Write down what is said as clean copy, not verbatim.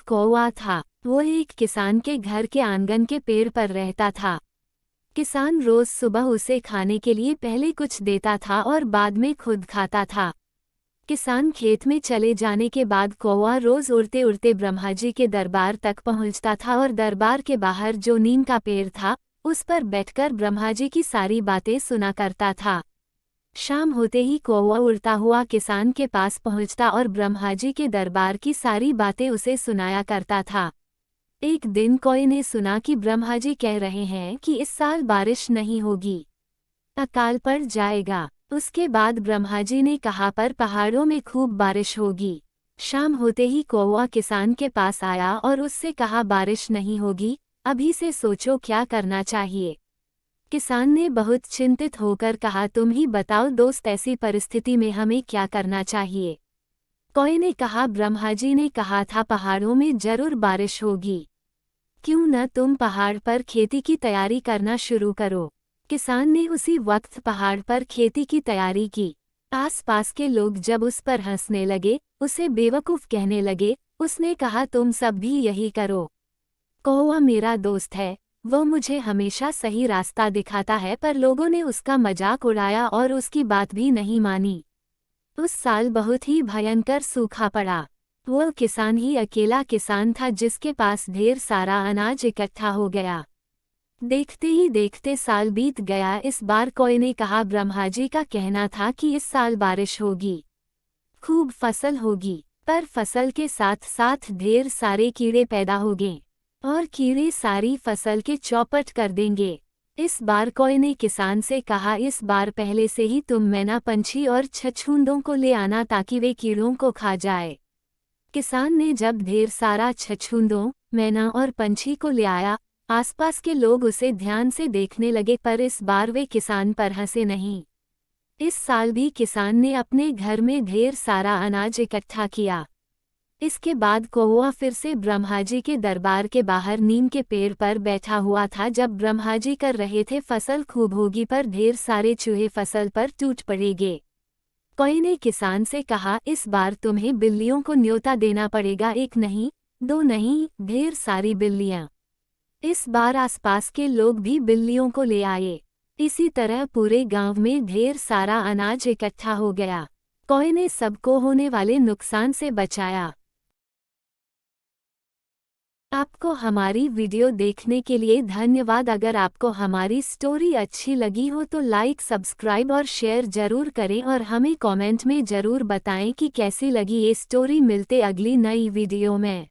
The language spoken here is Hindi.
कौवा था। वो एक किसान के घर के आंगन के पेड़ पर रहता था। किसान रोज सुबह उसे खाने के लिए पहले कुछ देता था और बाद में खुद खाता था। किसान खेत में चले जाने के बाद कौवा रोज उड़ते उड़ते ब्रह्मा जी के दरबार तक पहुंचता था और दरबार के बाहर जो नीम का पेड़ था उस पर बैठकर ब्रह्मा जी की सारी बातें सुना करता था। शाम होते ही कौवा उड़ता हुआ किसान के पास पहुंचता और ब्रह्मा जी के दरबार की सारी बातें उसे सुनाया करता था। एक दिन कौवे ने सुना कि ब्रह्मा जी कह रहे हैं कि इस साल बारिश नहीं होगी, अकाल पड़ जाएगा। उसके बाद ब्रह्मा जी ने कहा पर पहाड़ों में खूब बारिश होगी। शाम होते ही कौवा किसान के पास आया और उससे कहा बारिश नहीं होगी, अभी से सोचो क्या करना चाहिए। किसान ने बहुत चिंतित होकर कहा तुम ही बताओ दोस्त, ऐसी परिस्थिति में हमें क्या करना चाहिए। कौवे ने कहा ब्रह्मा जी ने कहा था पहाड़ों में जरूर बारिश होगी, क्यों न तुम पहाड़ पर खेती की तैयारी करना शुरू करो। किसान ने उसी वक्त पहाड़ पर खेती की तैयारी की। आसपास के लोग जब उस पर हंसने लगे, उसे बेवकूफ़ कहने लगे, उसने कहा तुम सब भी यही करो। कौवा मेरा दोस्त है, वो मुझे हमेशा सही रास्ता दिखाता है, पर लोगों ने उसका मजाक उड़ाया और उसकी बात भी नहीं मानी। उस साल बहुत ही भयंकर सूखा पड़ा। वो किसान ही अकेला किसान था जिसके पास ढेर सारा अनाज इकट्ठा हो गया। देखते ही देखते साल बीत गया। इस बार कौवे ने कहा ब्रह्मा जी का कहना था कि इस साल बारिश होगी, खूब फसल होगी, पर फसल के साथ साथ ढेर सारे कीड़े पैदा होंगे और कीड़े सारी फसल के चौपट कर देंगे। इस बार कौवे ने किसान से कहा इस बार पहले से ही तुम मैना पंछी और छछूंदों को ले आना ताकि वे कीड़ों को खा जाए। किसान ने जब ढेर सारा छछूंदों, मैना और पंछी को ले आया, आसपास के लोग उसे ध्यान से देखने लगे, पर इस बार वे किसान पर हंसे नहीं। इस साल भी किसान ने अपने घर में ढेर सारा अनाज इकट्ठा किया। इसके बाद कौवा फिर से ब्रह्मा जी के दरबार के बाहर नीम के पेड़ पर बैठा हुआ था। जब ब्रह्मा जी कर रहे थे फसल खूब होगी, पर ढेर सारे चूहे फसल पर टूट पड़ेंगे। कौवे ने किसान से कहा इस बार तुम्हें बिल्लियों को न्योता देना पड़ेगा, एक नहीं, दो नहीं, ढेर सारी बिल्लियां। इस बार आसपास के लोग भी बिल्लियों को ले आए। इसी तरह पूरे गांव में ढेर सारा अनाज इकट्ठा हो गया। कौवे ने सबको होने वाले नुकसान से बचाया। आपको हमारी वीडियो देखने के लिए धन्यवाद। अगर आपको हमारी स्टोरी अच्छी लगी हो तो लाइक, सब्सक्राइब और शेयर जरूर करें और हमें कमेंट में जरूर बताएं कि कैसी लगी ये स्टोरी। मिलते अगली नई वीडियो में।